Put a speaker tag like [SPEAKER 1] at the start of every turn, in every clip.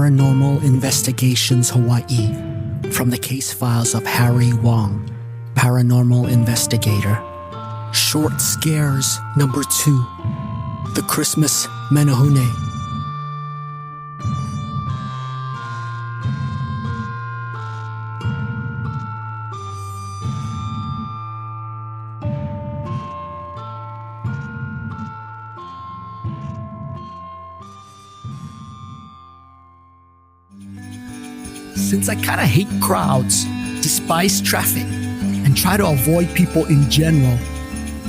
[SPEAKER 1] Paranormal Investigations Hawaii, from the case files of Harry Wong, Paranormal Investigator. Short Scares Number 2, The Christmas Menehune. Since I kinda hate crowds, despise traffic, and try to avoid people in general,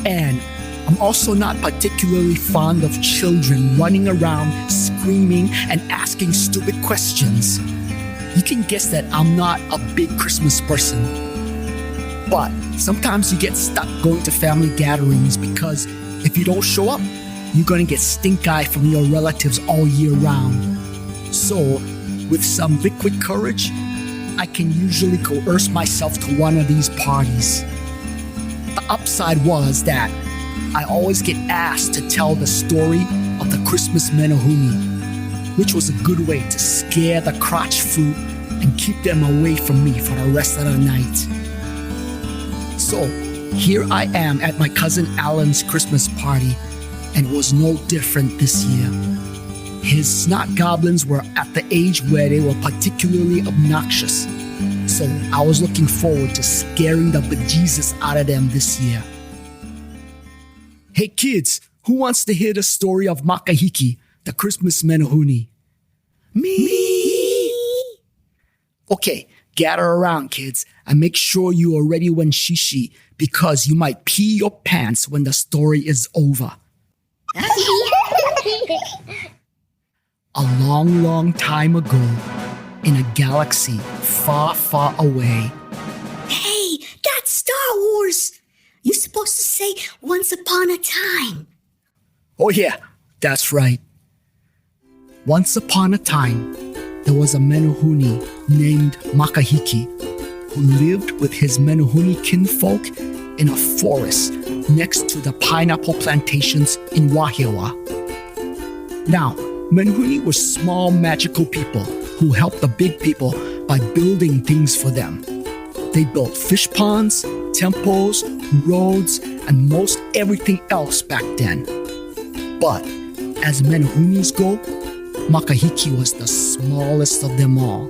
[SPEAKER 1] and I'm also not particularly fond of children running around, screaming, and asking stupid questions, you can guess that I'm not a big Christmas person. But sometimes you get stuck going to family gatherings because if you don't show up, you're gonna get stink eye from your relatives all year round. So, with some liquid courage, I can usually coerce myself to one of these parties. The upside was that I always get asked to tell the story of the Christmas Menehune, which was a good way to scare the crotch fruit and keep them away from me for the rest of the night. So, here I am at my cousin Alan's Christmas party, and it was no different this year. His snot goblins were at the age where they were particularly obnoxious, so I was looking forward to scaring the bejesus out of them this year. Hey kids, who wants to hear the story of Makahiki, the Christmas Menehune? Me! Okay, gather around kids, and make sure you are ready when shishi, because you might pee your pants when the story is over. A long, long time ago, in a galaxy far, far away.
[SPEAKER 2] Hey, that's Star Wars! You're supposed to say once upon a time.
[SPEAKER 1] Oh yeah, that's right. Once upon a time, there was a Menehune named Makahiki who lived with his Menehune kinfolk in a forest next to the pineapple plantations in Wahiawa. Now, Menehune were small magical people who helped the big people by building things for them. They built fish ponds, temples, roads, and most everything else back then. But as Menehunes go, Makahiki was the smallest of them all.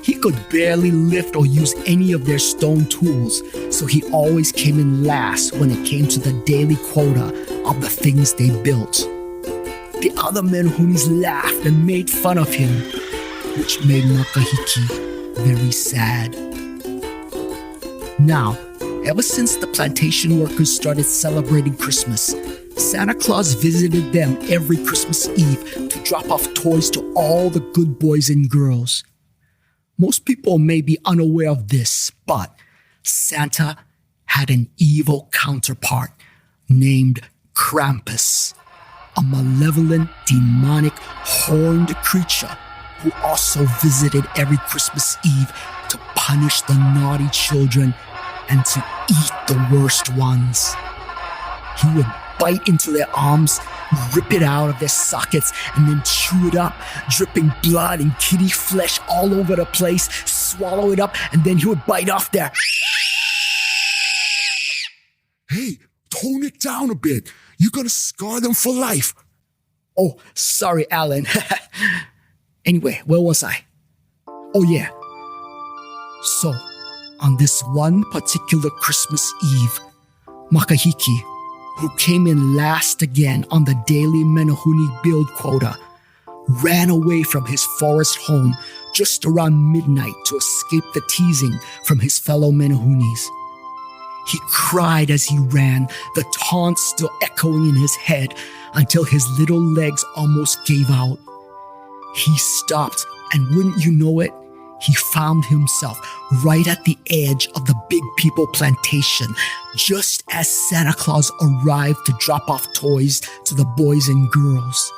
[SPEAKER 1] He could barely lift or use any of their stone tools, so he always came in last when it came to the daily quota of the things they built. The other Menehunes laughed and made fun of him, which made Makahiki very sad. Now, ever since the plantation workers started celebrating Christmas, Santa Claus visited them every Christmas Eve to drop off toys to all the good boys and girls. Most people may be unaware of this, but Santa had an evil counterpart named Krampus, a malevolent, demonic, horned creature who also visited every Christmas Eve to punish the naughty children and to eat the worst ones. He would bite into their arms, rip it out of their sockets, and then chew it up, dripping blood and kitty flesh all over the place, swallow it up, and then he would bite off their...
[SPEAKER 3] Hey, tone it down a bit. You're gonna scar them for life.
[SPEAKER 1] Oh, sorry, Alan. Anyway, where was I? Oh, yeah. So, on this one particular Christmas Eve, Makahiki, who came in last again on the daily Menehune build quota, ran away from his forest home just around midnight to escape the teasing from his fellow Menehunes. He cried as he ran, the taunts still echoing in his head until his little legs almost gave out. He stopped, and wouldn't you know it, he found himself right at the edge of the Big People plantation, just as Santa Claus arrived to drop off toys to the boys and girls.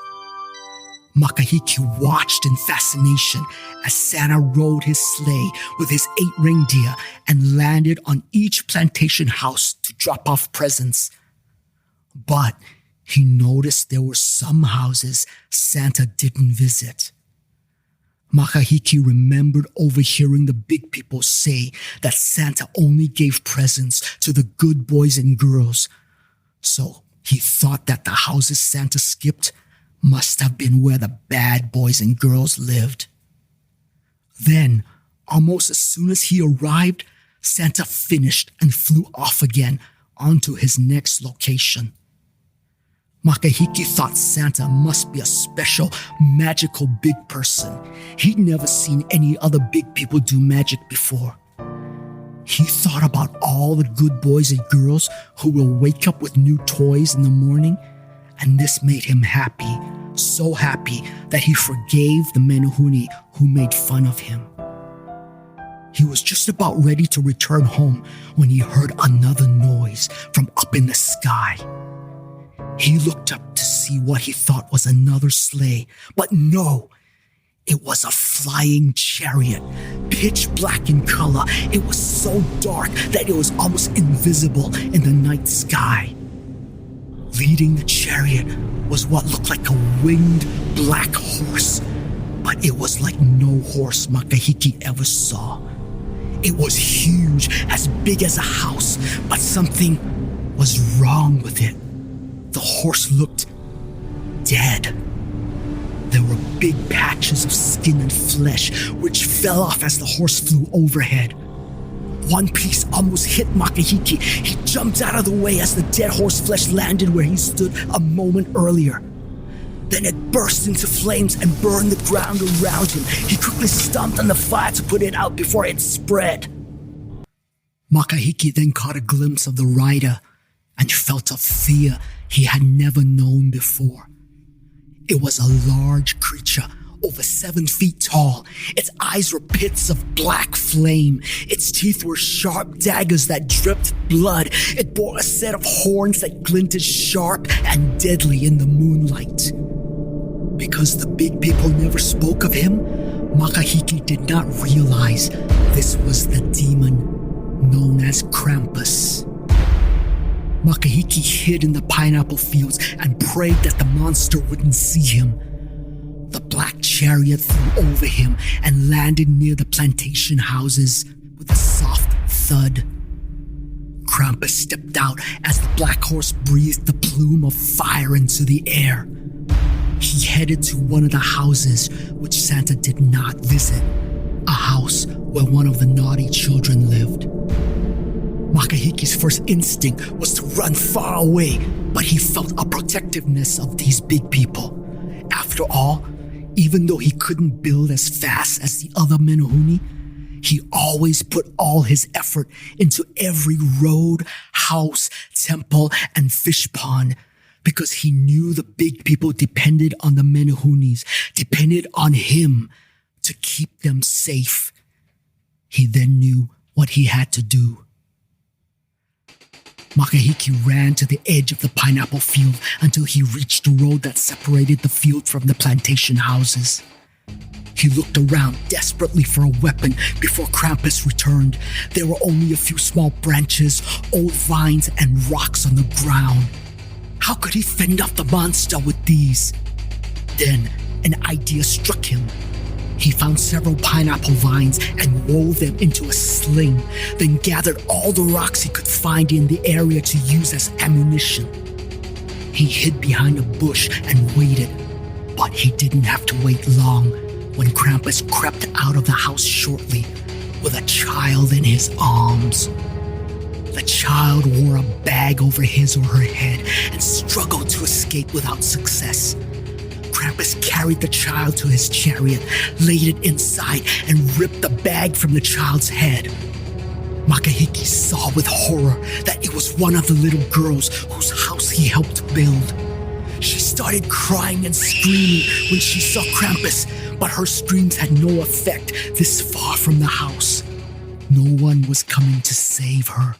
[SPEAKER 1] Makahiki watched in fascination as Santa rode his sleigh with his 8 reindeer and landed on each plantation house to drop off presents. But he noticed there were some houses Santa didn't visit. Makahiki remembered overhearing the big people say that Santa only gave presents to the good boys and girls. So he thought that the houses Santa skipped must have been where the bad boys and girls lived. Then, almost as soon as he arrived, Santa finished and flew off again onto his next location. Makahiki thought Santa must be a special, magical big person. He'd never seen any other big people do magic before. He thought about all the good boys and girls who will wake up with new toys in the morning, and this made him happy, so happy that he forgave the Menehune who made fun of him. He was just about ready to return home when he heard another noise from up in the sky. He looked up to see what he thought was another sleigh, but no, it was a flying chariot, pitch black in color. It was so dark that it was almost invisible in the night sky. Leading the chariot was what looked like a winged black horse, but it was like no horse Makahiki ever saw. It was huge, as big as a house, but something was wrong with it. The horse looked dead. There were big patches of skin and flesh which fell off as the horse flew overhead. One piece almost hit Makahiki. He jumped out of the way as the dead horse flesh landed where he stood a moment earlier. Then it burst into flames and burned the ground around him. He quickly stomped on the fire to put it out before it spread. Makahiki then caught a glimpse of the rider and felt a fear he had never known before. It was a large creature, over 7 feet tall. Its eyes were pits of black flame. Its teeth were sharp daggers that dripped blood. It bore a set of horns that glinted sharp and deadly in the moonlight. Because the big people never spoke of him, Makahiki did not realize this was the demon known as Krampus. Makahiki hid in the pineapple fields and prayed that the monster wouldn't see him. The black chariot flew over him and landed near the plantation houses with a soft thud. Krampus stepped out as the black horse breathed the plume of fire into the air. He headed to one of the houses which Santa did not visit, a house where one of the naughty children lived. Makahiki's first instinct was to run far away, but he felt a protectiveness of these big people. After all, even though he couldn't build as fast as the other Menehune, he always put all his effort into every road, house, temple, and fish pond because he knew the big people depended on the Menehunes, depended on him to keep them safe. He then knew what he had to do. Makahiki ran to the edge of the pineapple field until he reached the road that separated the field from the plantation houses. He looked around desperately for a weapon before Krampus returned. There were only a few small branches, old vines, and rocks on the ground. How could he fend off the monster with these? Then an idea struck him. He found several pineapple vines and wove them into a sling, then gathered all the rocks he could find in the area to use as ammunition. He hid behind a bush and waited, but he didn't have to wait long when Krampus crept out of the house shortly with a child in his arms. The child wore a bag over his or her head and struggled to escape without success. Krampus carried the child to his chariot, laid it inside, and ripped the bag from the child's head. Makahiki saw with horror that it was one of the little girls whose house he helped build. She started crying and screaming when she saw Krampus, but her screams had no effect this far from the house. No one was coming to save her.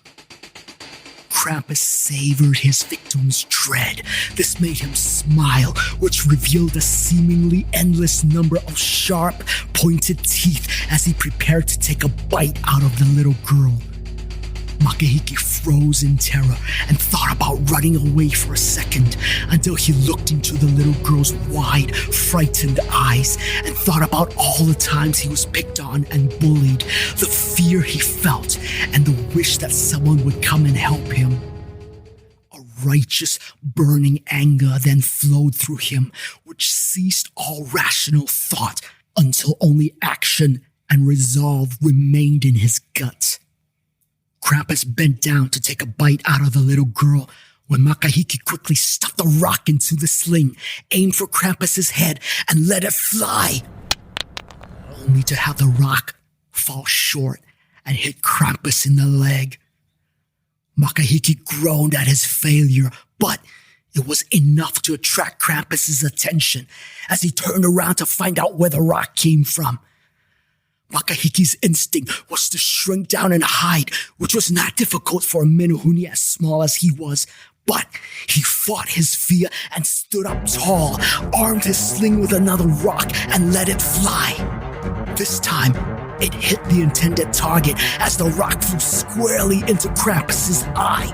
[SPEAKER 1] Krampus savored his victim's dread. This made him smile, which revealed a seemingly endless number of sharp, pointed teeth as he prepared to take a bite out of the little girl. Makahiki froze in terror and thought about running away for a second until he looked into the little girl's wide, frightened eyes and thought about all the times he was picked on and bullied, the fear he felt, and the wish that someone would come and help him. A righteous, burning anger then flowed through him, which ceased all rational thought until only action and resolve remained in his gut. Krampus bent down to take a bite out of the little girl when Makahiki quickly stuffed a rock into the sling, aimed for Krampus's head, and let it fly, only to have the rock fall short and hit Krampus in the leg. Makahiki groaned at his failure, but it was enough to attract Krampus's attention as he turned around to find out where the rock came from. Makahiki's instinct was to shrink down and hide, which was not difficult for a Menehune as small as he was. But he fought his fear and stood up tall, armed his sling with another rock, and let it fly. This time, it hit the intended target as the rock flew squarely into Krampus's eye.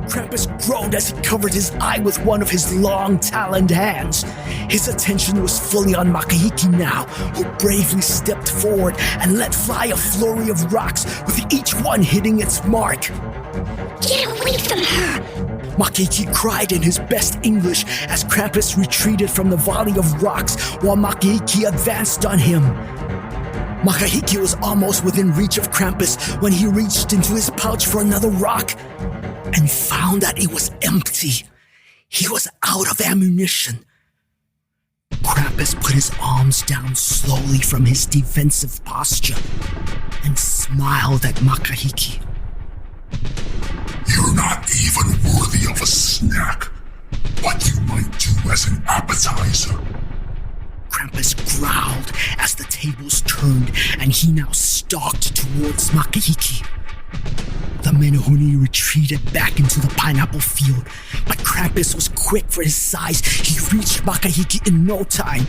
[SPEAKER 1] Krampus groaned as he covered his eye with one of his long taloned hands. His attention was fully on Makahiki now, who bravely stepped forward and let fly a flurry of rocks, with each one hitting its mark.
[SPEAKER 2] Get away from her!
[SPEAKER 1] Makahiki cried in his best English as Krampus retreated from the volley of rocks while Makahiki advanced on him. Makahiki was almost within reach of Krampus when he reached into his pouch for another rock and found that it was empty. He was out of ammunition. Krampus put his arms down slowly from his defensive posture and smiled at Makahiki.
[SPEAKER 3] You're not even worthy of a snack. What you might do as an appetizer.
[SPEAKER 1] Krampus growled as the tables turned and he now stalked towards Makahiki. The Menehune retreated back into the pineapple field, but Krampus was quick for his size. He reached Makahiki in no time.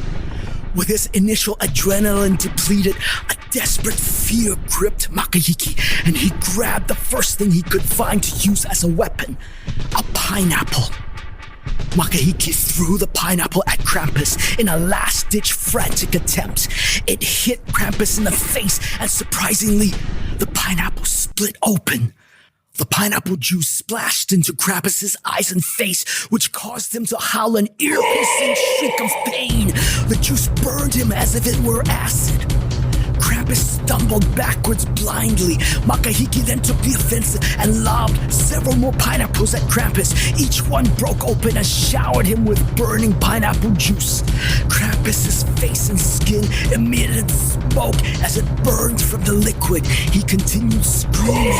[SPEAKER 1] With his initial adrenaline depleted, a desperate fear gripped Makahiki, and he grabbed the first thing he could find to use as a weapon, a pineapple. Makahiki threw the pineapple at Krampus in a last-ditch frantic attempt. It hit Krampus in the face, and surprisingly, the pineapple split open. The pineapple juice splashed into Krampus's eyes and face, which caused him to howl an ear-piercing shriek of pain. The juice burned him as if it were acid. Krampus stumbled backwards blindly. Makahiki then took the offensive and lobbed several more pineapples at Krampus. Each one broke open and showered him with burning pineapple juice. Krampus's face and skin emitted smoke as it burned from the liquid. He continued screaming.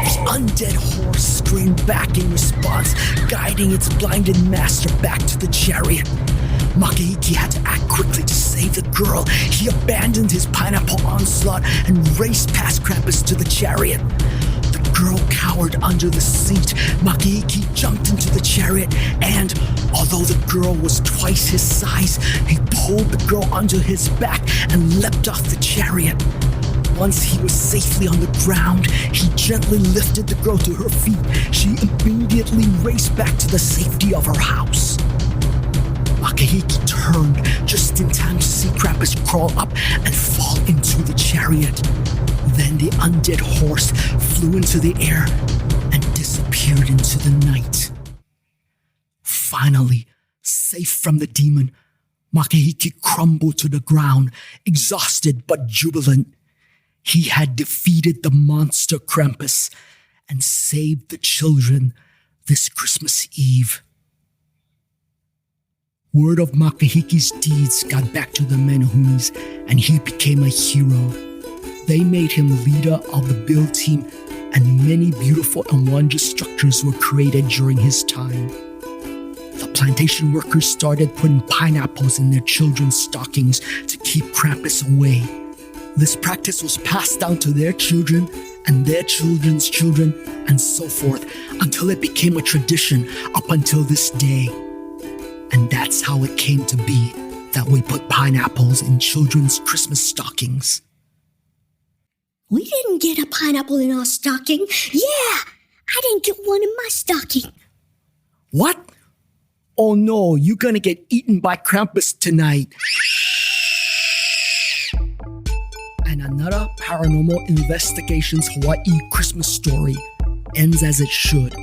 [SPEAKER 1] The undead horse screamed back in response, guiding its blinded master back to the chariot. Makahiki had to act quickly to save the girl. He abandoned his pineapple onslaught and raced past Krampus to the chariot. The girl cowered under the seat. Makahiki jumped into the chariot and, although the girl was twice his size, he pulled the girl onto his back and leapt off the chariot. Once he was safely on the ground, he gently lifted the girl to her feet. She immediately raced back to the safety of her house. Makahiki turned just in time to see Krampus crawl up and fall into the chariot. Then the undead horse flew into the air and disappeared into the night. Finally, safe from the demon, Makahiki crumbled to the ground, exhausted but jubilant. He had defeated the monster Krampus and saved the children this Christmas Eve. Word of Makahiki's deeds got back to the Menehunes, and he became a hero. They made him leader of the build team, and many beautiful and wondrous structures were created during his time. The plantation workers started putting pineapples in their children's stockings to keep Krampus away. This practice was passed down to their children and their children's children, and so forth, until it became a tradition up until this day. And that's how it came to be that we put pineapples in children's Christmas stockings.
[SPEAKER 2] We didn't get a pineapple in our stocking. Yeah, I didn't get one in my stocking.
[SPEAKER 1] What? Oh no, you're gonna get eaten by Krampus tonight. And another Paranormal Investigations Hawaii Christmas story ends as it should,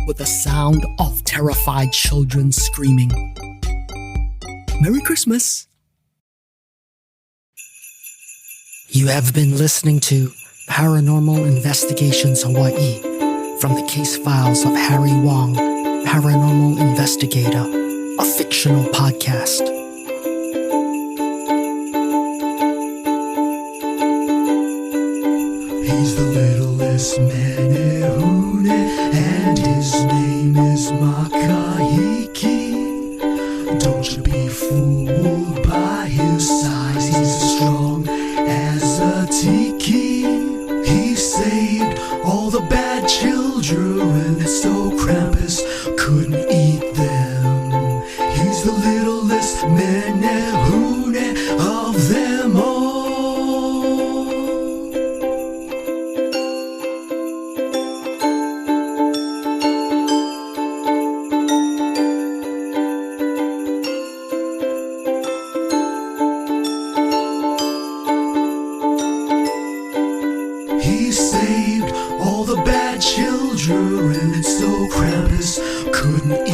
[SPEAKER 1] with the sound of terrified children screaming. Merry Christmas! You have been listening to Paranormal Investigations Hawaii from the case files of Harry Wong, Paranormal Investigator, a fictional podcast.
[SPEAKER 4] He's the littlest Menehune, and his name is Makahiki. Don't you be fooled by his size, he's as strong as a tiki. He saved all the bad children, so Krampus couldn't eat them. He's the littlest Menehune of them all. He saved all the bad children, so Krampus couldn't